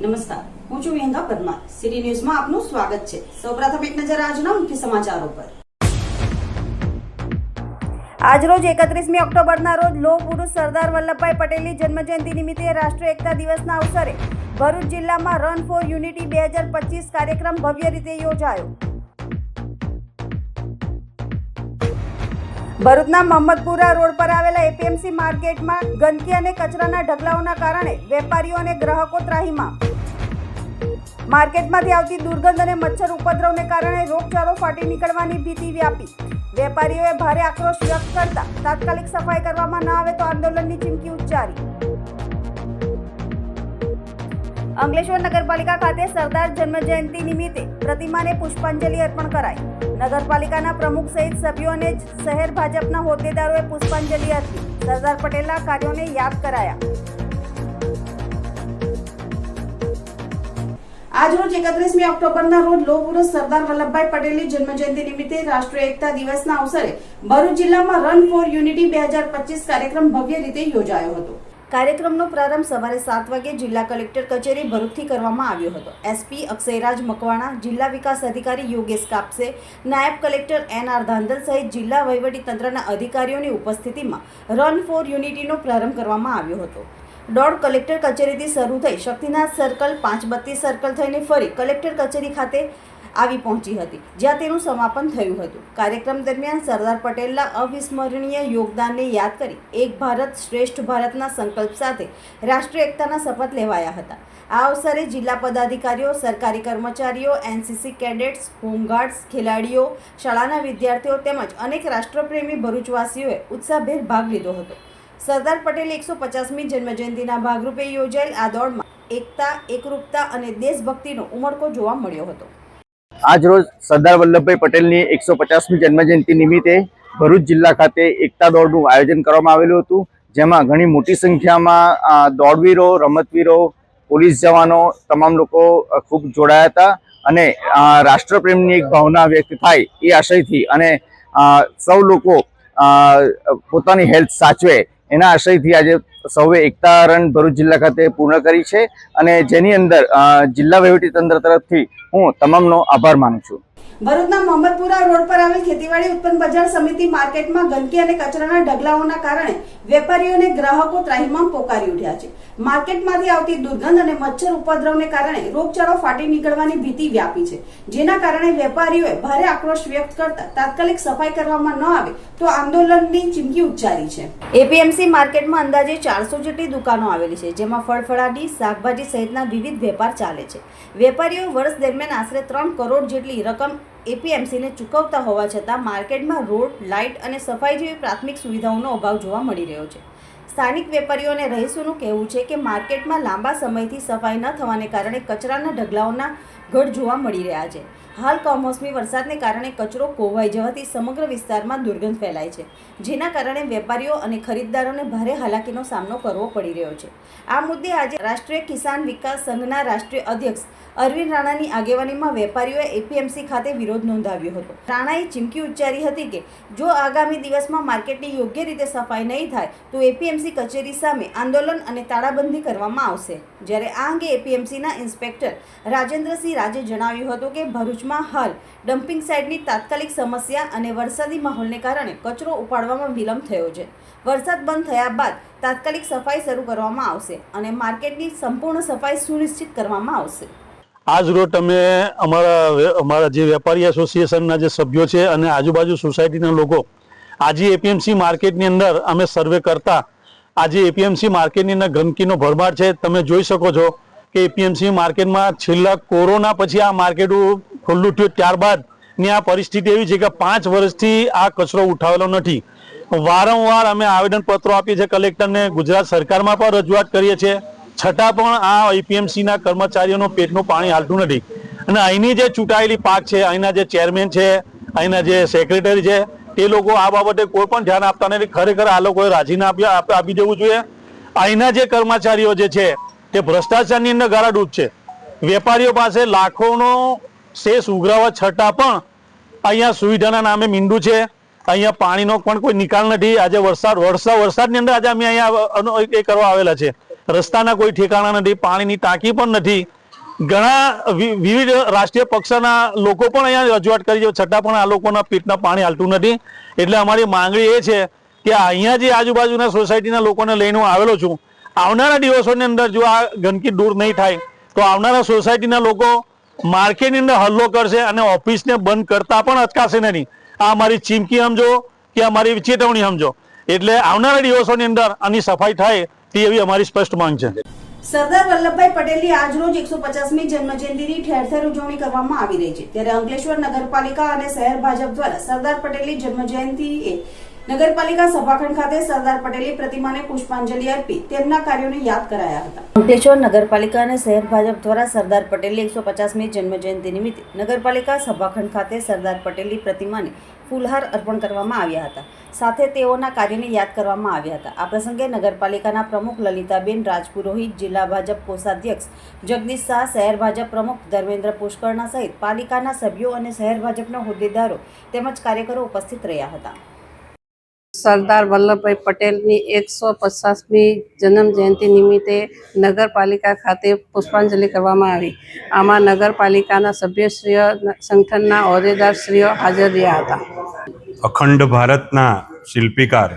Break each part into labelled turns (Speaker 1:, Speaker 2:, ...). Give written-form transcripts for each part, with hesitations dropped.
Speaker 1: નમસ્કાર, હું છું વિહંગા પરમાર. સિટી ન્યૂઝમાં આપનું સ્વાગત છે. સૌપ્રથમ એક નજર આજના મુખ્ય સમાચારો પર. આજરોજ 31મી ઓક્ટોબરના રોજ લોહ પુરુષ સરદાર વલ્લભભાઈ પટેલની જન્મજયંતિ નિમિત્તે રાષ્ટ્રીય એકતા દિવસના અવસરે ભરૂચ જિલ્લામાં રન ફોર યુનિટી 2025 કાર્યક્રમ ભવ્ય રીતે યોજાયો. ભરૂચના મહમ્મદપુરા રોડ પર આવેલા એપીએમસી માર્કેટમાં ગંદકી અને કચરાના ઢગલાઓના કારણે વેપારીઓ અને ગ્રાહકો ત્રાહીમામ. માર્કેટમાંથી આવતી દુર્ગંધ અને મચ્છર ઉપદ્રવને કારણે રોગચાળો ફાટી નીકળવાની ભીતિ વ્યાપી. વેપારીઓએ ભારે આક્રોશ વ્યક્ત કરતા તાત્કાલિક સફાઈ કરવામાં ન આવે તો આંદોલનની ચીમકી ઉચ્ચારી. અંકલેશ્વર નગરપાલિકા ખાતે સરદાર જન્મજયંતિ નિમિત્તે પ્રતિમાને પુષ્પાંજલિ અર્પણ કરાઈ. નગરપાલિકાના પ્રમુખ સહિત સભ્યો અને શહેર ભાજપના હોદ્દેદારોએ પુષ્પાંજલિ અર્પી સરદાર પટેલના કાર્યોને યાદ કરાયા. આજરોજ 31મી ઓક્ટોબરના રોજ લોહ પુરુષ સરદાર વલ્લભભાઈ પટેલની જન્મજયંતિ નિમિત્તે રાષ્ટ્રીય એકતા દિવસના અવસરે ભરૂચ જિલ્લામાં રન ફોર યુનિટી 2025 કાર્યક્રમ ભવ્ય રીતે યોજાયો હતો. કાર્યક્રમનો પ્રારંભ સવારે 7 વાગે જિલ્લા કલેક્ટર કચેરી ભરૂચથી કરવામાં આવ્યો હતો. એસપી અક્ષયરાજ મકવાણા, જિલ્લા વિકાસ અધિકારી યોગેશ કાપસે, નાયબ કલેક્ટર એનઆર ધાંધલ સહિત જિલ્લા વહીવટી તંત્રના અધિકારીઓની ઉપસ્થિતિમાં રન ફોર યુનિટીનો પ્રારંભ કરવામાં આવ્યો હતો. દોડ કલેક્ટર કચેરીથી શરૂ થઈ શક્તિનાથ સર્કલ, 532 સર્કલ થઈને ફરી કલેક્ટર કચેરી ખાતે આવી પહોંચી હતી, જ્યાં તેનું સમાપન થયું હતું. કાર્યક્રમ દરમિયાન સરદાર પટેલના અવિસ્મરણીય યોગદાનને યાદ કરી એક ભારત શ્રેષ્ઠ ભારતના સંકલ્પ સાથે રાષ્ટ્રીય એકતાના શપથ લેવાયા હતા. આ અવસરે જિલ્લા પદાધિકારીઓ, સરકારી કર્મચારીઓ, એનસીસી કેડેટ્સ, હોમગાર્ડ્સ, ખેલાડીઓ, શાળાના વિદ્યાર્થીઓ તેમજ અનેક રાષ્ટ્રપ્રેમી ભરૂચવાસીઓએ ઉત્સાહભેર ભાગ લીધો હતો. સરદાર પટેલ 150મી જન્મજયંતિના ભાગરૂપે યોજાયેલ આ દોડમાં એકતા, એકરૂપતા અને દેશભક્તિનો ઉમળકો જોવા મળ્યો હતો.
Speaker 2: આજ રોજ સરદાર વલ્લભભાઈ પટેલની 150મી જન્મજયંતિ નિમિત્તે ભરૂચ જિલ્લા ખાતે એકતા દોડનું આયોજન કરવામાં આવેલું હતું, જેમાં ઘણી મોટી સંખ્યામાં દોડવીરો, રમતવીરો, પોલીસ જવાનો, તમામ લોકો ખૂબ જોડાયા હતા અને રાષ્ટ્રપ્રેમની એક ભાવના વ્યક્ત થાય એ આશયથી અને સૌ લોકો પોતાની હેલ્થ સાચવે એના આશયથી આજે સૌએ એકતા રન ભરૂચ જિલ્લા ખાતે પૂર્ણ કરી છે અને જેની અંદર જિલ્લા વહીવટી તંત્ર તરફથી હું તમામનો આભાર માનું છું.
Speaker 1: ભરૂચના મહમ્મદપુરા રોડ પર આવેલ ખેતીવાડી ઉત્પન્ન બજાર સમિતિ માર્કેટમાં ગંદકી અને કચરાના ઢગલાઓના કારણે વેપારીઓ અને ગ્રાહકો ત્રાહિમામ પોકારી ઉઠ્યા છે. માર્કેટમાંથી આવતી દુર્ગંધ અને મચ્છર ઉપદ્રવને કારણે રોગચાળો ફાટી નીકળવાની ભીતિ વ્યાપી છે, જેના કારણે વેપારીઓએ ભારે આક્રોશ વ્યક્ત કરતા તાત્કાલિક સફાઈ કરવામાં ન આવે તો આંદોલનની ચીમકી ઉચ્ચારી છે. એપીએમસી માર્કેટમાં અંદાજે 400 જેટલી દુકાનો આવેલી છે, જેમાં ફળફળાદી, શાકભાજી સહિતના વિવિધ વેપાર ચાલે છે. વેપારીઓ વર્ષ દરમિયાન આશરે 3 કરોડ જેટલી રકમ એપીએમસીને ચૂકવતા હોવા છતાં માર્કેટમાં રોડ, લાઇટ અને સફાઈ જેવી પ્રાથમિક સુવિધાઓનો અભાવ જોવા મળી રહ્યો છે. સ્થાનિક વેપારીઓ અને રહીશોનું કહેવું છે કે માર્કેટમાં લાંબા સમયથી સફાઈ ન થવાને કારણે કચરાના ઢગલાઓના ગઢ જોવા મળી રહ્યા છે. હાલ કમોસમી વરસાદને કારણે કચરો કોવાઈ જવાથી સમગ્ર વિસ્તારમાં દુર્ગંધ ફેલાય છે, જેના કારણે વેપારીઓ અને ખરીદદારોને ભારે હાલાકીનો સામનો કરવો પડી રહ્યો છે. આ મુદ્દે આજે રાષ્ટ્રીય કિસાન વિકાસ સંઘના રાષ્ટ્રીય અધ્યક્ષ અરવિંદ રાણાની આગેવાનીમાં વેપારીઓએ એપીએમસી ખાતે વિરોધ નોંધાવ્યો હતો. રાણાએ ચીમકી ઉચ્ચારી હતી કે જો આગામી દિવસમાં માર્કેટની યોગ્ય રીતે સફાઈ નહીં થાય તો એપીએમસી કચેરી સામે આંદોલન અને તાળાબંધી કરવામાં આવશે. જ્યારે આ અંગે એપીએમસીના ઇન્સ્પેક્ટર રાજેન્દ્રસિંહ રાજે જણાવ્યું હતું કે ભરૂચમાં હાલ ડમ્પિંગ સાઇટની તાત્કાલિક સમસ્યા અને વરસાદી માહોલને કારણે કચરો ઉપાડવામાં વિલંબ થયો છે. વરસાદ બંધ થયા બાદ તાત્કાલિક સફાઈ શરૂ કરવામાં આવશે અને માર્કેટની સંપૂર્ણ સફાઈ સુનિશ્ચિત કરવામાં આવશે.
Speaker 3: આજ રોજ અમે અમારા જે વેપારી એસોસિએશનના જે સભ્યો છે અને આજુબાજુ સોસાયટીના લોકો આજે એપીએમસી માર્કેટની અંદર અમે સર્વે કરતા આજે એપીએમસી માર્કેટની અંદર ગંદકીનો ભરમાર છે. તમે જોઈ શકો છો કે એપીએમસી માર્કેટમાં છેલ્લા કોરોના પછી આ માર્કેટ ખુલ્લું થયું ત્યારબાદની આ પરિસ્થિતિ એવી છે કે 5 વર્ષથી આ કચરો ઉઠાવેલો નથી. વારંવાર અમે આવેદનપત્રો આપીએ છીએ કલેક્ટરને, ગુજરાત સરકારમાં પણ રજૂઆત કરીએ છીએ, છતાં પણ આ એપીએમસીના કર્મચારીઓનું પેટનું પાણી હાલતું નથી. અને અહીંની જે ચૂંટાયેલી પાંખ છે, અહીંના જે ચેરમેન છે, અહીંના જે સેક્રેટરી છે, તે લોકો આ બાબતે કોઈ પણ ધ્યાન આપતા નથી. ખરેખર આ લોકોએ રાજીનામું આપી દેવું જોઈએ. અહીંના જે કર્મચારીઓ જે છે તે ભ્રષ્ટાચારની અંદર ગાળાડૂબ છે. વેપારીઓ પાસે લાખોનો શેષ ઉઘરાવા છતાં પણ અહીંયા સુવિધાના નામે મીંડું છે. અહીંયા પાણીનો પણ કોઈ નિકાલ નથી. આજે વરસાદની અંદર આજે અમે અહીંયા એ કરવા આવેલા છે. રસ્તાના કોઈ ઠેકાણા નથી, પાણીની ટાંકી પણ નથી. ઘણા વિવિધ રાષ્ટ્રીય પક્ષના લોકો પણ અહીંયા રજૂઆત કરી છે, છતાં પણ આ લોકોના પેટના પાણી હાલતું નથી. એટલે અમારી માંગણી એ છે કે અહીંયા જે આજુબાજુના સોસાયટીના લોકોને લઈને હું આવેલો છું, આવનારા દિવસોની અંદર જો આ ગંદકી દૂર નહીં થાય તો આવનારા સોસાયટીના લોકો માર્કેટની અંદર હલ્લો કરશે અને ઓફિસને બંધ કરતા પણ અટકાશે નહીં. આ અમારી ચીમકી સમજો કે અમારી ચેતવણી સમજો. એટલે આવનારા દિવસોની અંદર આની સફાઈ થાય તેવી અમારી સ્પષ્ટ માંગ છે.
Speaker 1: સરદાર વલ્લભભાઈ પટેલની આજરોજ 150મી જન્મજયંતિની ઠેર ઠેર ઉજવણી કરવામાં આવી રહી છે. ત્યારે અંકલેશ્વર નગરપાલિકા અને શહેર ભાજપ દ્વારા સરદાર પટેલની જન્મજયંતિએ નગરપાલિકા સભાખંડ ખાતે સરદાર પટેલની પ્રતિમાને પુષ્પાંજલિ અર્પી તેમના કાર્યોને યાદ કરાયા હતા. અંકલેશ્વર નગરપાલિકા અને શહેર ભાજપ દ્વારા સરદાર પટેલની 150મી જન્મજયંતિ નિમિત્તે નગરપાલિકા સભાખંડ ખાતે સરદાર પટેલની પ્રતિમાને ફૂલહાર અર્પણ કરવામાં આવ્યા હતા. સાથે તેઓના કાર્યને યાદ કરવામાં આવ્યા હતા. આ પ્રસંગે નગરપાલિકાના પ્રમુખ લલિતાબેન રાજપુરોહિત, જિલ્લા ભાજપ કોષાધ્યક્ષ જગદીશ શાહ, શહેર ભાજપ પ્રમુખ ધર્મેન્દ્ર પુષ્કરણા સહિત પાલિકાના સભ્યો અને શહેર ભાજપના હોદ્દેદારો તેમજ કાર્યકરો ઉપસ્થિત રહ્યા હતા.
Speaker 4: સરદાર વલ્લભભાઈ પટેલની 150મી જન્મ જયંતિ નિમિત્તે નગરપાલિકા ખાતે પુષ્પાંજલિ કરવામાં આવી. આમાં નગરપાલિકાના સભ્યશ્રીઓ, સંગઠનના હોદ્દેદારશ્રીઓ હાજર રહ્યા હતા.
Speaker 5: અખંડ ભારતના શિલ્પીકાર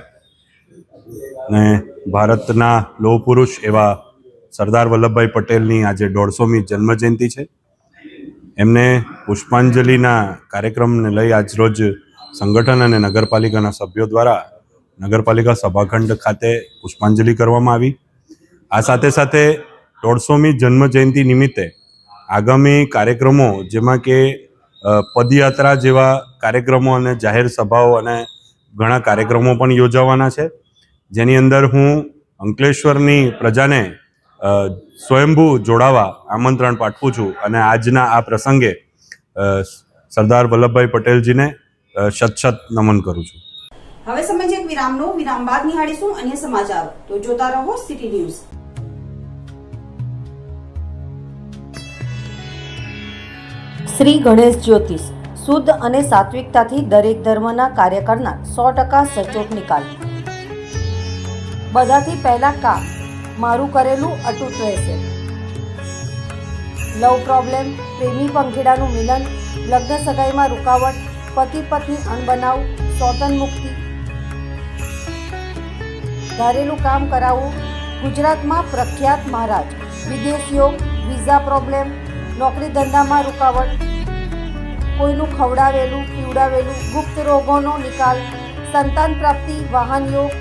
Speaker 5: ને ભારતના લોહ પુરુષ એવા સરદાર વલ્લભભાઈ પટેલની આજે 150મી જન્મજયંતિ છે. એમને પુષ્પાંજલિના કાર્યક્રમને લઈ આજરોજ સંગઠન અને નગરપાલિકાના સભ્યો દ્વારા નગરપાલિકા સભાખંડ ખાતે પુષ્પાંજલિ કરવામાં આવી. આ સાથે સાથે 150મી જન્મજયંતિ નિમિત્તે આગામી કાર્યક્રમો, જેમાં કે પદયાત્રા જેવા કાર્યક્રમો અને જાહેર સભાઓ અને ઘણા કાર્યક્રમો પણ યોજાવાના છે, જેની અંદર હું અંકલેશ્વરની પ્રજાને સ્વયંભૂ જોડાવા આમંત્રણ પાઠવું છું અને આજના આ પ્રસંગે સરદાર વલ્લભભાઈ પટેલજીને શત નમન કરું છું.
Speaker 1: હવે સમય છે એક વિરામનો. વિરામ બાદ નિહાળીશું અન્ય સમાચારો. તો જોતા રહો સિટી ન્યૂઝ. શ્રી ગણેશ જ્યોતિષ શુદ્ધ અને સાત્વિકતાથી દરેક ધર્મના કાર્ય કરનાર 100% સચોટ નિકાલ. બધાથી પહેલા કામ મારું કરેલું અતૂટ રહેશે. લવ પ્રોબ્લેમ, પ્રેમી પંખીડાનું મિલન, લગ્ન સગાઈમાં રૂકાવટ, પતિ પત્ની અણબનાવ, સ્વતન મુક્તિ, ધારેલું કામ કરાવવું. ગુજરાતમાં પ્રખ્યાત મહારાજ. વિદેશીઓ, વિઝા પ્રોબ્લેમ, નોકરી ધંધામાં રૂકાવટ, કોઈનું ખવડાવેલું પીવડાવેલું, ગુપ્ત રોગોનો નિકાલ, સંતાન પ્રાપ્તિ, વાહન યોગ,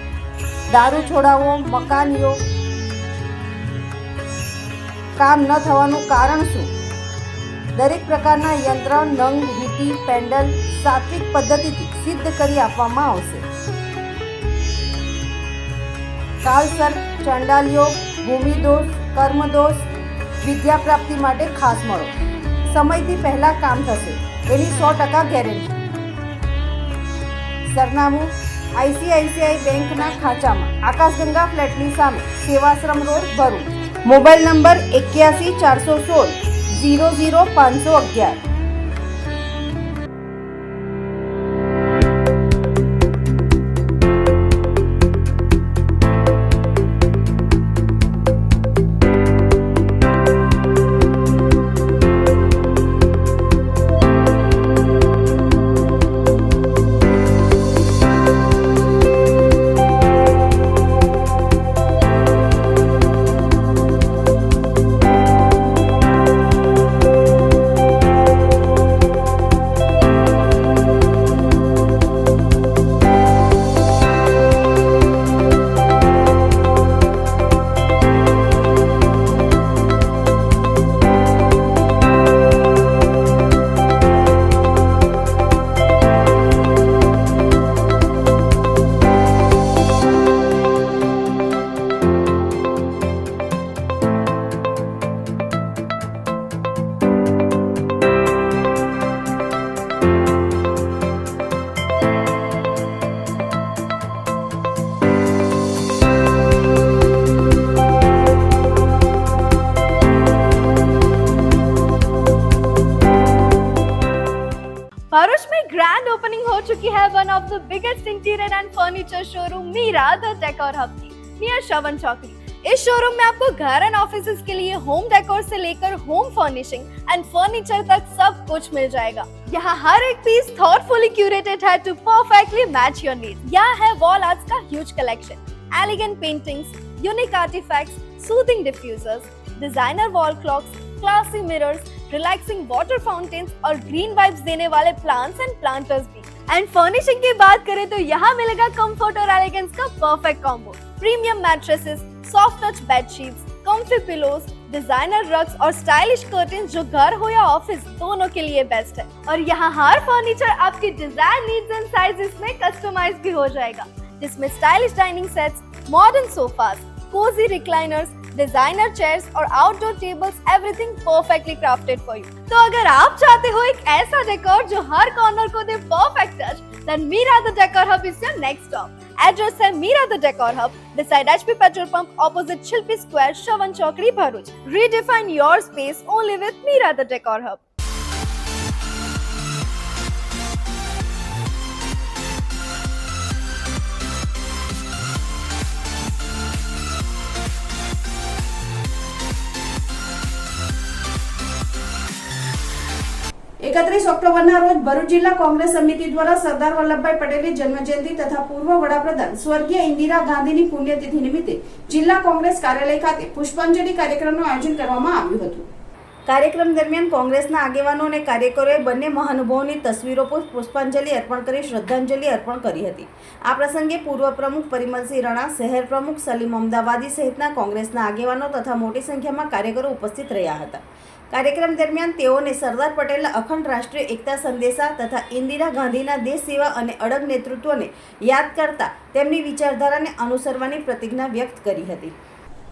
Speaker 1: દારૂ છોડાવો, મકાન યોગ. કામ ન થવાનું કારણ શું? દરેક પ્રકારના યંત્ર, નંગ, વીંટી, પેન્ડલ સાત્વિક પદ્ધતિથી સિદ્ધ કરી આપવામાં આવશે. કાલસર્પ, ચંડાલ યોગ, ભૂમિદોષ, કર્મદોષ, વિદ્યા પ્રાપ્તિ માટે ખાસ મળો. સમયથી પહેલા કામ થશે એની 100% ગેરંટી. સરનામું ICICI બેંકના ખાંચામાં, આકાશગંગા ફ્લેટની સામે, Sevashram road, Bharuch. Mobile number 81 416 00 511.
Speaker 6: Bharuch में ग्रैंड ओपनिंग हो चुकी है one of the biggest interior and furniture showroom Meera the decor hub की नियर श्रवण चौकड़ी. इस शोरूम में आपको घर एंड ऑफिसेज के लिए होम डेकोर से लेकर होम फर्निशिंग एंड फर्नीचर तक सब कुछ मिल जाएगा। यहाँ हर एक पीस थॉटफुली क्यूरेटेड है to perfectly match your needs. यहाँ है वॉल आर्ट्स का huge collection, elegant paintings, unique artifacts, soothing diffusers, designer wall clocks, classy mirrors, relaxing water fountains और ग्रीन वाइब्स देने वाले प्लांट्स एंड प्लांटर्स भी। And furnishing की बात करें तो यहाँ मिलेगा कंफर्ट और एलिगेंस का perfect combo. Premium mattresses, soft touch bed sheets, comfy pillows, designer rugs और स्टाइलिश कर्टेन्स जो घर हो या ऑफिस दोनों के लिए बेस्ट है। और यहाँ हर फर्नीचर आपकी डिजायर नीड्स एंड साइजेस में कस्टमाइज भी हो जाएगा, जिसमें stylish dining sets, modern sofas, cosy recliners, designer chairs और outdoor tables, everything perfectly crafted for you. तो अगर आप चाहते हो एक ऐसा डेकोर जो हर कॉर्नर को दे perfect touch, then Meera the decor hub is your next stop. Address है Meera the decor hub, beside HP petrol pump, opposite Shilpi square, Shravan Chokdi, Bharuch. Redefine your space only with Meera the decor hub.
Speaker 1: એકત્રીસ ઓક્ટોબરના રોજ ભરૂચ જિલ્લા કોંગ્રેસ સમિતિ દ્વારા સરદાર વલ્લભભાઈ પટેલની જન્મજયંતિ તથા પૂર્વ વડાપ્રધાન સ્વર્ગીય ઇન્દિરા ગાંધીની પુણ્યતિથિ નિમિત્તે જિલ્લા કોંગ્રેસ કાર્યાલય ખાતે પુષ્પાંજલિ કાર્યક્રમનું આયોજન કરવામાં આવ્યું હતું। કાર્યક્રમ દરમિયાન કોંગ્રેસના આગેવાનો અને કાર્યકરોએ બંને મહાનુભાવોની તસવીરો પર પુષ્પાંજલિ અર્પણ કરી શ્રદ્ધાંજલિ અર્પણ કરી હતી। આ પ્રસંગે પૂર્વ પ્રમુખ પરિમલસિંહ રણા, શહેર પ્રમુખ સલીમ અમદાવાદી સહિતના કોંગ્રેસના આગેવાનો તથા મોટી સંખ્યામાં કાર્યકરો ઉપસ્થિત રહ્યા હતા। કાર્યક્રમ દરમિયાન તેઓને સરદાર પટેલના અખંડ રાષ્ટ્રીય એકતા સંદેશા તથા ઇન્દિરા ગાંધીના દેશ સેવા અને અડગ નેતૃત્વને યાદ કરતા તેમની વિચારધારાને અનુસરવાની પ્રતિજ્ઞા વ્યક્ત કરી હતી।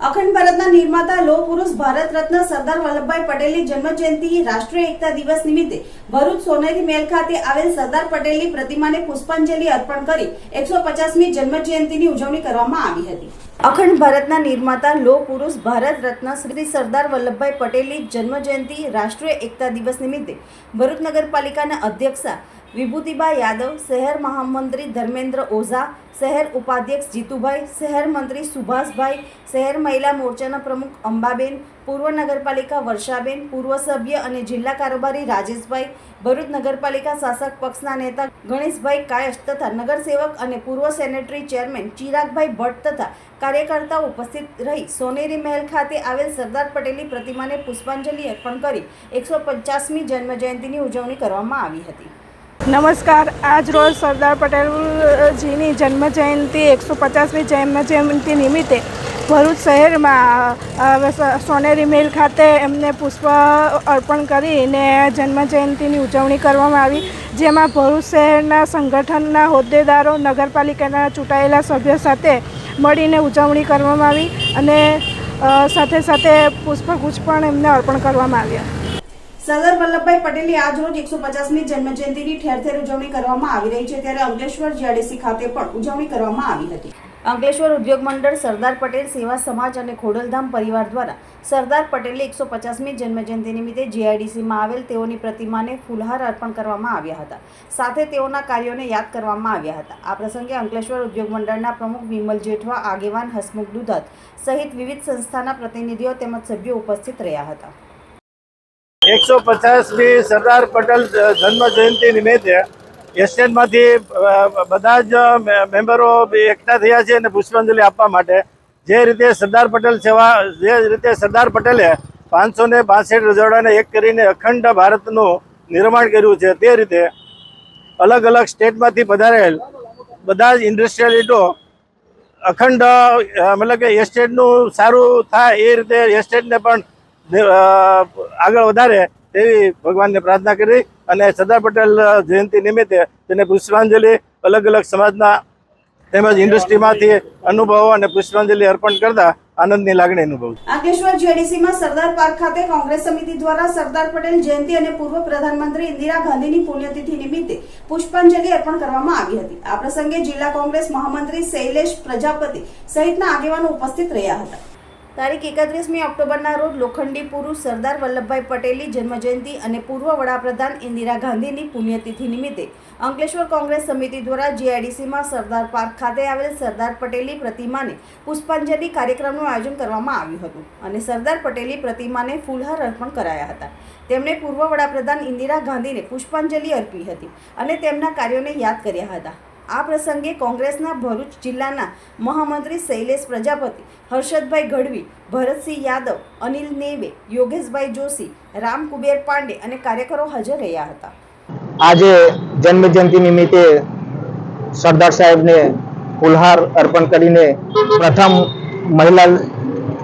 Speaker 1: અખંડ ભારતના નિર્માતા લોહ પુરુષ ભારત રત્ન સરદાર વલ્લભભાઈ પટેલની જન્મજયંતિ રાષ્ટ્રીય એકતા દિવસ નિમિત્તે ભરૂચ સોનેરી મેલ ખાતે આવેલ સરદાર પટેલની પ્રતિમાને પુષ્પાંજલિ અર્પણ કરી 150મી જન્મજયંતિની ઉજવણી કરવામાં આવી હતી। અખંડ ભારતના નિર્માતા લોહ પુરુષ ભારત રત્ન શ્રી સરદાર વલ્લભભાઈ પટેલની જન્મજયંતિ રાષ્ટ્રીય એકતા દિવસ નિમિત્તે ભરૂચ નગરપાલિકાના અધ્યક્ષા વિભૂતિબા યાદવ, શહેર મહામંત્રી ધર્મેન્દ્ર ઓઝા, શહેર ઉપાધ્યક્ષ જીતુભાઈ, શહેર મંત્રી સુભાષભાઈ, શહેર મહિલા મોરચાના પ્રમુખ અંબાબેન, પૂર્વ નગરપાલિકા વર્ષાબેન, પૂર્વ સભ્ય અને જિલ્લા કારોબારી રાજેશભાઈ, ભરૂચ નગરપાલિકા શાસક પક્ષના નેતા ગણેશભાઈ કાયસ્થ તથા નગરસેવક અને પૂર્વ સેનેટરી ચેરમેન ચિરાગભાઈ ભટ્ટ તથા કાર્યકર્તાઓ ઉપસ્થિત રહી સોનેરી મહેલ ખાતે આવેલ સરદાર પટેલની પ્રતિમાને પુષ્પાંજલિ અર્પણ કરી 150મી જન્મજયંતિની ઉજવણી કરવામાં આવી હતી।
Speaker 7: નમસ્કાર। આજ રોજ સરદાર પટેલજીની જન્મજયંતિ 150મી જન્મજયંતિ નિમિત્તે ભરૂચ શહેરમાં સોનેરી મેલ ખાતે એમને પુષ્પ અર્પણ કરીને જન્મજયંતિની ઉજવણી કરવામાં આવી, જેમાં ભરૂચ શહેરના સંગઠનના હોદ્દેદારો, નગરપાલિકાના ચૂંટાયેલા સભ્યો સાથે મળીને ઉજવણી કરવામાં આવી અને સાથે સાથે પુષ્પગુચ્છ પણ એમને અર્પણ કરવામાં આવ્યા।
Speaker 1: સરદાર વલ્લભભાઈ પટેલની આજ રોજ 150મી જન્મજયંતિની ઠેર ઠેર ઉજવણી કરવામાં આવી રહી છે, ત્યારે અંકલેશ્વર જીઆઈડીસી ખાતે પણ ઉજવણી કરવામાં આવી હતી। અંકલેશ્વર ઉદ્યોગ મંડળ, સરદાર પટેલ સેવા સમાજ અને ખોડલધામ પરિવાર દ્વારા સરદાર પટેલની 150મી જન્મજયંતિ નિમિત્તે જીઆઈડીસીમાં આવેલ તેઓની પ્રતિમાને ફૂલહાર અર્પણ કરવામાં આવ્યા હતા, સાથે તેઓના કાર્યોને યાદ કરવામાં આવ્યા હતા। આ પ્રસંગે અંકલેશ્વર ઉદ્યોગ મંડળના પ્રમુખ વિમલ જેઠવા, આગેવાન હસમુખ દુધાત સહિત વિવિધ સંસ્થાના પ્રતિનિધિઓ તેમજ સભ્યો ઉપસ્થિત રહ્યા હતા।
Speaker 8: 150મી સરદાર પટેલ જન્મ જયંતિ નિમિત્તે એસ્ટેટમાંથી બધા જ મેમ્બરો એકઠા થયા છે અને પુષ્પાંજલિ આપવા માટે। જે રીતે સરદાર પટેલે 562 રજવાડાને એક કરીને અખંડ ભારતનું નિર્માણ કર્યું છે, તે રીતે અલગ અલગ સ્ટેટમાંથી પધારેલ બધા જ ઇન્ડસ્ટ્રીયલિસ્ટો અખંડ મતલબ કે એસ્ટેટનું સારું થાય એ રીતે એસ્ટેટને પણ આગળ વધારે તેવી ભગવાનને પ્રાર્થના કરી અને સરદાર પટેલ જયંતિ નિમિત્તે તેને પુષ્પાંજલિ અલગ અલગ સમાજના તેમજ ઇન્ડસ્ટ્રીમાંથી અનુભવો અને પુષ્પાંજલિ અર્પણ કરતા આનંદની લાગણી અનુભવ।
Speaker 1: અંકલેશ્વર જીઆઈડીસીમાં સરદાર પાર્ક ખાતે કોંગ્રેસ સમિતિ દ્વારા સરદાર પટેલ જયંતિ અને પૂર્વ પ્રધાનમંત્રી ઇન્દિરા ગાંધીની પુણ્યતિથિ નિમિત્તે પુષ્પાંજલિ અર્પણ કરવામાં આવી હતી। આ પ્રસંગે જિલ્લા કોંગ્રેસ મહામંત્રી શૈલેષ પ્રજાપતિ સહિતના આગેવાનો ઉપસ્થિત રહ્યા હતા। તારીખ 31મી ઓક્ટોબરના રોજ લોખંડી પુરુષ સરદાર વલ્લભભાઈ પટેલની જન્મજયંતિ અને પૂર્વ વડાપ્રધાન ઇન્દિરા ગાંધીની પુણ્યતિથિ નિમિત્તે અંકલેશ્વર કોંગ્રેસ સમિતિ દ્વારા જીઆઈડીસીમાં સરદાર પાર્ક ખાતે આવેલ સરદાર પટેલની પ્રતિમાને પુષ્પાંજલિ કાર્યક્રમનું આયોજન કરવામાં આવ્યું હતું અને સરદાર પટેલની પ્રતિમાને ફૂલહાર અર્પણ કરાયા હતા. તેમણે પૂર્વ વડાપ્રધાન ઇન્દિરા ગાંધીને પુષ્પાંજલિ અર્પી હતી અને તેમના કાર્યોને યાદ કર્યા હતા. આ પ્રસંગે કોંગ્રેસના ભરૂચ જિલ્લાના મહામંત્રી શૈલેષ પ્રજાપતિ, હર્ષદભાઈ ગઢવી, ભરતસિંહ યાદવ, અનિલ નેવે, યોગેશભાઈ જોશી, રામ કુબેર પાંડે અને કાર્યકરો હાજર રહ્યા હતા.
Speaker 2: આજે જન્મજયંતિ નિમિત્તે સરદાર સાહેબને ફૂલહાર અર્પણ કરીને પ્રથમ મહિલા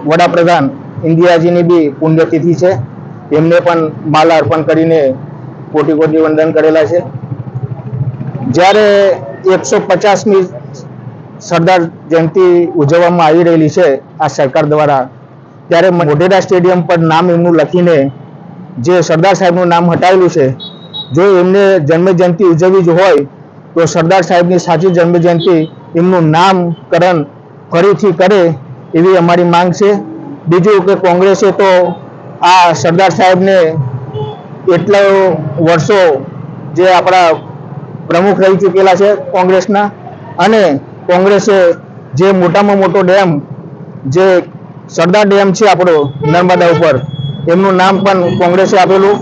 Speaker 2: વડાપ્રધાન ઇન્દિરાજીની બી પુણ્યતિથિ છે. એમને પણ માલા અર્પણ કરીને કોટી કોટી વંદન કરેલા છે. જ્યારે 150મી સરદાર જયંતિ ઉજવવામાં આવી રહેલી છે આ સરકાર દ્વારા, ત્યારે મોઢેરા સ્ટેડિયમ પર નામ એમનું લખીને જે સરદાર સાહેબનું નામ હટાવેલું છે, જો એમને જન્મજયંતિ ઉજવવી જ હોય તો સરદાર સાહેબની સાચી જન્મજયંતિ એમનું નામકરણ ફરીથી કરે એવી અમારી માંગ છે. બીજું કે કોંગ્રેસે તો આ સરદાર સાહેબને એટલા વર્ષો જે આપણા પ્રમુખ રહી ચૂકેલા છે કોંગ્રેસના, અને કોંગ્રેસે જે મોટામાં મોટો ડેમ જે સરદાર ડેમ છે આપણો નર્મદા ઉપર, એમનું નામ પણ કોંગ્રેસે આપેલું.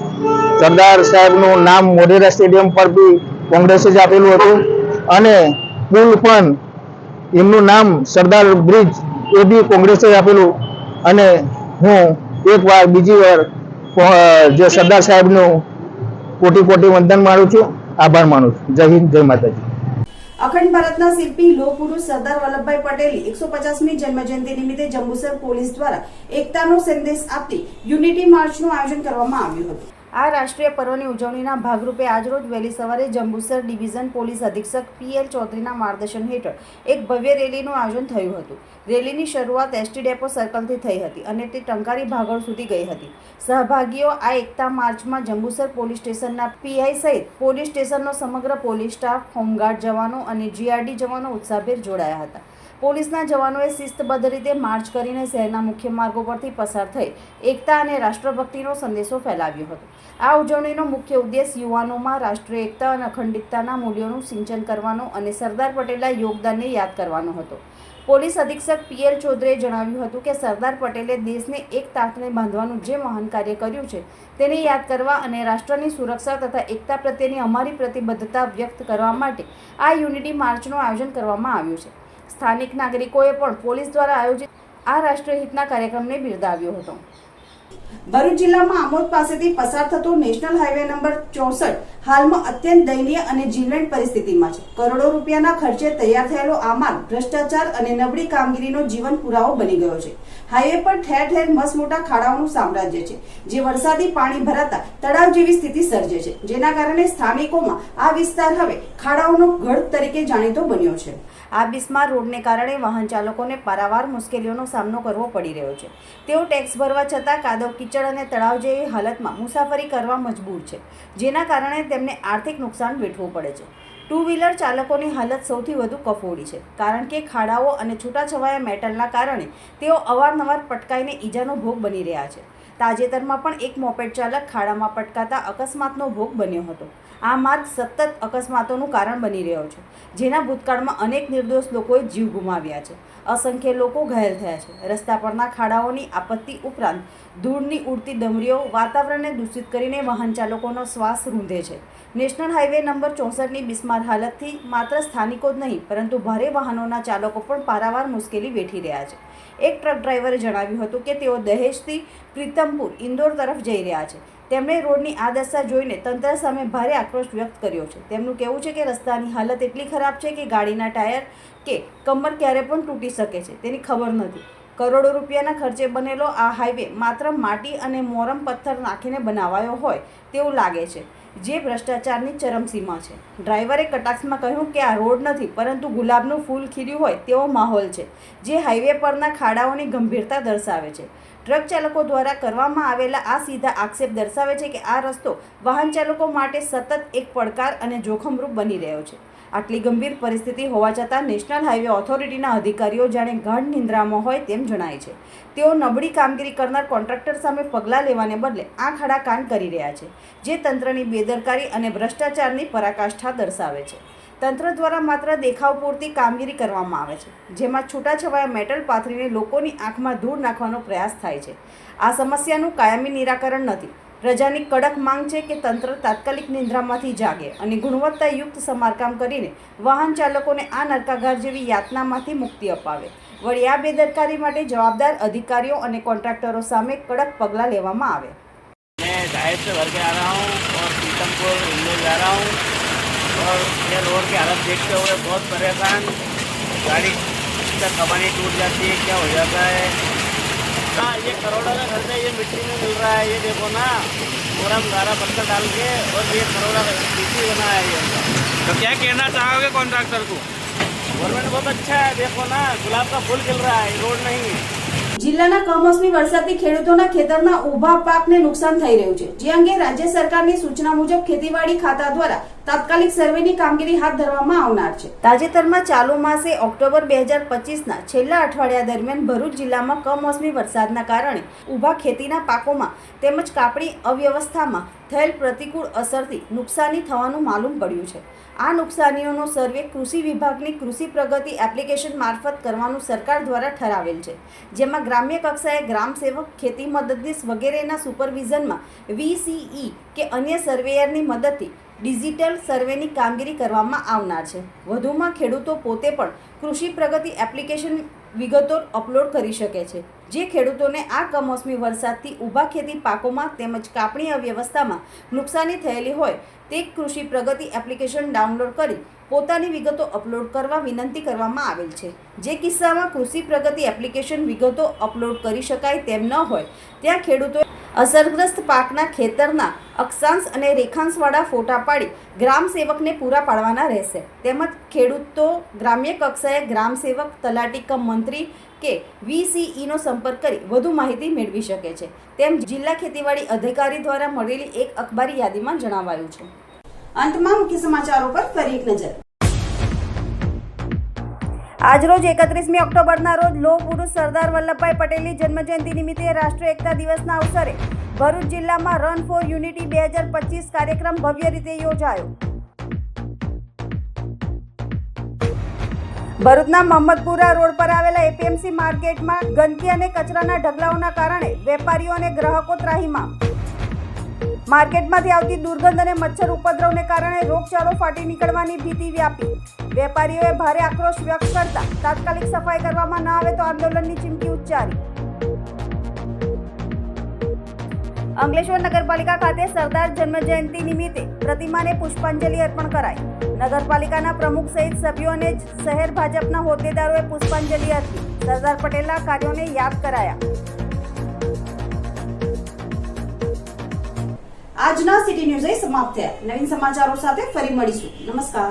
Speaker 2: સરદાર સાહેબનું નામ મોઢેરા સ્ટેડિયમ પર બી કોંગ્રેસે જ આપેલું હતું, અને પુલ પણ એમનું નામ સરદાર બ્રિજ એ બી કોંગ્રેસે આપેલું. અને હું બીજી વાર જે સરદાર સાહેબનું કોટી કોટી વંદન માનું છું, આભાર માનું છું. જય હિન્દ, જય માતાજી.
Speaker 1: અખંડ ભારતના શિલ્પી લોહ પુરુષ સરદાર વલ્લભભાઈ પટેલની 150મી જન્મજયંતિ નિમિત્તે જંબુસર પોલીસ દ્વારા એકતાનો સંદેશ આપતી યુનિટી માર્ચનું આયોજન કરવામાં આવ્યું હતું. આ રાષ્ટ્રીય પર્વની ઉજવણીના ભાગરૂપે આજરોજ વહેલી સવારે જંબુસર ડિવિઝન પોલીસ અધિક્ષક પીએલ ચૌધરીના માર્ગદર્શન હેઠળ એક ભવ્ય રેલીનું આયોજન થયું હતું. રેલીની શરૂઆત એસટી ડેપો સર્કલથી થઈ હતી અને તે ટંકારી ભાગોળ સુધી ગઈ હતી. સહભાગીઓ આ એકતા માર્ચમાં જંબુસર પોલીસ સ્ટેશનના પીઆઈ સહિત પોલીસ સ્ટેશનનો સમગ્ર પોલીસ સ્ટાફ, હોમગાર્ડ જવાનો અને જીઆરડી જવાનો ઉત્સાહભેર જોડાયા હતા. પોલીસના જવાનોએ શિસ્તબદ્ધ રીતે માર્ચ કરીને શહેરના મુખ્ય માર્ગો પરથી પસાર થઈ એકતા અને રાષ્ટ્રભક્તિનો સંદેશો ફેલાવ્યો હતો. આ ઉજવણીનો મુખ્ય ઉદ્દેશ યુવાનોમાં રાષ્ટ્રીય એકતા અને અખંડિતતાના મૂલ્યોનું સિંચન કરવાનો અને સરદાર પટેલના યોગદાનને યાદ કરવાનો હતો. પોલીસ અધિક્ષક પીએલ ચૌધરીએ જણાવ્યું હતું કે સરદાર પટેલે દેશને એક તાંતને બાંધવાનું જે મહાન કાર્ય કર્યું છે તેને યાદ કરવા અને રાષ્ટ્રની સુરક્ષા તથા એકતા પ્રત્યેની અમારી પ્રતિબદ્ધતા વ્યક્ત કરવા માટે આ યુનિટી માર્ચનું આયોજન કરવામાં આવ્યું છે. સ્થાનિક નાગરિકોએ પણ પોલીસ દ્વારા આયોજિત આ રાષ્ટ્રીય હિતના કાર્યક્રમને બિરદાવ્યો હતો. ભરૂચ જિલ્લામાં આમોદ પાસેથી પસાર થતો નેશનલ હાઈવે નંબર 64 હાલમાં અત્યંત દયનીય અને જીવલેણ પરિસ્થિતિમાં છે. કરોડો રૂપિયાના ખર્ચે તૈયાર થયેલો આ માર્ગ ભ્રષ્ટાચાર અને નબળી કામગીરીનો જીવન પુરાવો બની ગયો છે. હાઈવે પર ઠેર ઠેર મસમોટા ખાડાઓનું સામ્રાજ્ય છે, જે વરસાદી પાણી ભરાતા તળાવ જેવી સ્થિતિ સર્જે છે, જેના કારણે સ્થાનિકોમાં આ વિસ્તાર હવે ખાડાઓનો ગઢ તરીકે જાણીતો બન્યો છે. આ બિસ્માર રોડને કારણે વાહન ચાલકોને પારાવાર મુશ્કેલીઓનો સામનો કરવો પડી રહ્યો છે. તેઓ ટેક્સ ભરવા છતાં કાદવ કીચડ અને તળાવ જેવી હાલતમાં મુસાફરી કરવા મજબૂર છે, જેના કારણે તેમને આર્થિક નુકસાન વેઠવું પડે છે. ટુ વ્હીલર ચાલકોની હાલત સૌથી વધુ કફોડી છે, કારણ કે ખાડાઓ અને છૂટાછવાયા મેટલના કારણે તેઓ અવારનવાર પટકાઈને ઈજાનો ભોગ બની રહ્યા છે. તાજેતરમાં પણ એક મોપેડ ચાલક ખાડામાં પટકાતા અકસ્માતનો ભોગ બન્યો હતો. આ માર્ગ સતત અકસ્માતોનું કારણ બની રહ્યો છે, જેના ભૂતકાળમાં અનેક નિર્દોષ લોકોએ જીવ ગુમાવ્યા છે. અસંખ્ય લોકો ઘાયલ થયા છે. રસ્તા પરના ખાડાઓની આપત્તિ ઉપરાંત ધૂળની ઉડતી ડમરીઓ વાતાવરણને દૂષિત કરીને વાહન ચાલકોનો શ્વાસ રૂંધે છે. નેશનલ હાઈવે નંબર 64ની બિસ્માર હાલતથી માત્ર સ્થાનિકો જ નહીં, પરંતુ ભારે વાહનોના ચાલકો પણ પારાવાર મુશ્કેલી વેઠી રહ્યા છે. એક ટ્રક ડ્રાઈવરે જણાવ્યું હતું કે તેઓ દહેજથી પ્રીતમપુર ઇન્દોર તરફ જઈ રહ્યા છે. તેમણે રોડની આ દશા જોઈને તંત્ર સામે ભારે આક્રોશ વ્યક્ત કર્યો છે. તેમનું કહેવું છે કે રસ્તાની હાલત એટલી ખરાબ છે કે ગાડીના ટાયર કે કમર ક્યારે પણ તૂટી શકે છે તેની ખબર નથી. કરોડો રૂપિયાના ખર્ચે બનેલો આ હાઈવે માત્ર માટી અને મોરમ પથ્થર નાખીને બનાવાયો હોય તેવું લાગે છે, જે ભ્રષ્ટાચારની ચરમસીમા છે. ડ્રાઈવરે કટાક્ષમાં કહ્યું કે આ રોડ નથી, પરંતુ ગુલાબનું ફૂલ ખીલ્યું હોય તેવો માહોલ છે, જે હાઈવે પરના ખાડાઓની ગંભીરતા દર્શાવે છે. ટ્રક ચાલકો દ્વારા કરવામાં આવેલા આ સીધા આક્ષેપ દર્શાવે છે કે આ રસ્તો વાહન ચાલકો માટે સતત એક પડકાર અને જોખમરૂપ બની રહ્યો છે. આટલી ગંભીર પરિસ્થિતિ હોવા છતાં નેશનલ હાઈવે ઓથોરિટીના અધિકારીઓ જાણે ગાઢ નિંદ્રામાં હોય તેમ જણાય છે. તેઓ નબળી કામગીરી કરનાર કોન્ટ્રાક્ટર સામે પગલાં લેવાને બદલે આંખ આડા કાન કરી રહ્યા છે, જે તંત્રની બેદરકારી અને ભ્રષ્ટાચારની પરાકાષ્ઠા દર્શાવે છે. તંત્ર દ્વારા માત્ર દેખાવ પૂરતી કામગીરી કરવામાં આવે છે, જેમાં છૂટાછવાયા મેટલ પાથરીને લોકોની આંખમાં ધૂળ નાખવાનો પ્રયાસ થાય છે. આ સમસ્યાનું કાયમી નિરાકરણ નથી. પ્રજાની કડક માંગ છે કે તંત્ર તાત્કાલિક નિંદ્રામાંથી જાગે અને ગુણવત્તાયુક્ત સમારકામ કરીને વાહન ચાલકોને આ નરકાગાર જેવી યાતનામાંથી મુક્તિ અપાવે. વળી આ બેદરકારી માટે જવાબદાર અધિકારીઓ અને કોન્ટ્રાક્ટરો સામે કડક પગલાં લેવામાં આવે.
Speaker 9: मैं डाइट से भर के आ रहा हूँ और पीतमपुर इंदौर जा रहा हूँ और ये रोड की हालत देखते हुए बहुत परेशान. गाड़ी का कबानी टूट जाती है, क्या हो जाता है. हाँ, ये करोड़ों का खर्चा ये मिट्टी में मिल रहा है. ये देखो ना, पूरा गारा पत्थर डाल के और ये करोड़ा का मिट्टी बना है. ये तो क्या कहना चाहोगे कॉन्ट्रैक्टर को? गवर्नमेंट बहुत अच्छा है. देखो ना, गुलाब का फूल खिल रहा है, रोड नहीं है.
Speaker 1: જિલ્લાના કમોસમી વરસાદથી ખેડૂતોના ખેતરના ઊભા પાકને નુકસાન થઈ રહ્યું છે, જે અંગે રાજ્ય સરકારની સૂચના મુજબ ખેતીવાડી ખાતા દ્વારા તાત્કાલિક સર્વેની કામગીરી હાથ ધરવામાં આવનાર છે. તાજેતરમાં ચાલુ માસે ઓક્ટોબર 2025ના છેલ્લા અઠવાડિયા દરમિયાન ભરૂચ જિલ્લામાં કમોસમી વરસાદના કારણે ઊભા ખેતીના પાકોમાં તેમજ કાપણી અવ્યવસ્થામાં થયેલ પ્રતિકૂળ અસરથી નુકસાની થવાનું માલુમ પડ્યું છે. આ નુકસાનીઓનો સર્વે કૃષિ વિભાગની કૃષિ પ્રગતિ એપ્લિકેશન મારફત કરવાનું સરકાર દ્વારા ઠરાવેલ છે, જેમાં ગ્રામ્ય કક્ષાએ ગ્રામ સેવક, ખેતી મદદનીશ વગેરેના સુપરવિઝનમાં VCE કે અન્ય સર્વેયરની મદદથી ડિજિટલ સર્વેની કામગીરી કરવામાં આવનાર છે. વધુમાં ખેડૂતો પોતે પણ કૃષિ પ્રગતિ એપ્લિકેશન વિગતો અપલોડ કરી શકે છે, જે ખેડૂતોને આ કમોસમી વરસાદથી ઊભા ખેતી પાકોમાં તેમજ કાપણી અવ્યવસ્થામાં નુકસાની થયેલી હોય તે કૃષિ પ્રગતિ એપ્લિકેશન ડાઉનલોડ કરી પોતાની વિગતો અપલોડ કરવા વિનંતી કરવામાં આવેલ છે. જે કિસ્સામાં કૃષિ પ્રગતિ એપ્લિકેશન વિગતો અપલોડ કરી શકાય તેમ ન હોય ત્યાં ખેડૂતો અસરગ્રસ્ત પાકના ખેતરના અક્ષાંશ અને રેખાંશવાળા ફોટા પાડી ગ્રામ સેવકને પૂરા પાડવાના રહેશે. તેમજ ખેડૂતો ગ્રામ્ય કક્ષાએ ગ્રામ સેવક, તલાટી કમ મંત્રી કે VCEનો સંપર્ક કરી વધુ માહિતી મેળવી શકે છે, તેમ જિલ્લા ખેતીવાડી અધિકારી દ્વારા મળેલી એક અખબારી યાદીમાં જણાવાયું છે. અંતમાં મુખ્ય સમાચારો પર ફરી એક નજર. આજરોજ 31મી ઓક્ટોબરના રોજ લોહ પુરુષ સરદાર વલ્લભભાઈ પટેલની જન્મજયંતિ નિમિત્તે રાષ્ટ્રીય એકતા દિવસના અવસરે ભરૂચ જિલ્લામાં રન ફોર યુનિટી 2025 કાર્યક્રમ ભવ્ય રીતે યોજાયો. ભરૂચના મહમ્મદપુરા રોડ પર આવેલા APMC માર્કેટમાં ગંદકી અને કચરાના ઢગલાઓના કારણે વેપારીઓ અને ગ્રાહકો ત્રાહિમામ. માર્કેટમાંથી આવતી દુર્ગંધ અને મચ્છર ઉપદ્રવને કારણે રોગચાળો ફાટી નીકળવાની ભીતિ વ્યાપી. વેપારીઓએ ભારે આક્રોશ વ્યક્ત કરતા તાત્કાલિક સફાઈ કરવામાં ન આવે તો આંદોલનની ચીમકી ઉચ્ચારી. અંકલેશ્વર નગરપાલિકા ખાતે સરદાર જન્મજયંતિ નિમિત્તે પ્રતિમાને પુષ્પાંજલિ અર્પણ કરાઈ. નગરપાલિકાના પ્રમુખ સહિત સભ્યો અને શહેર ભાજપના હોદ્દેદારોએ પુષ્પાંજલિ અર્પી સરદાર પટેલના કાર્યોને યાદ કરાયા. આજના સિટી ન્યૂઝ સમાપ્ત થયા. નવીન સમાચારો સાથે ફરી મળીશું. નમસ્કાર.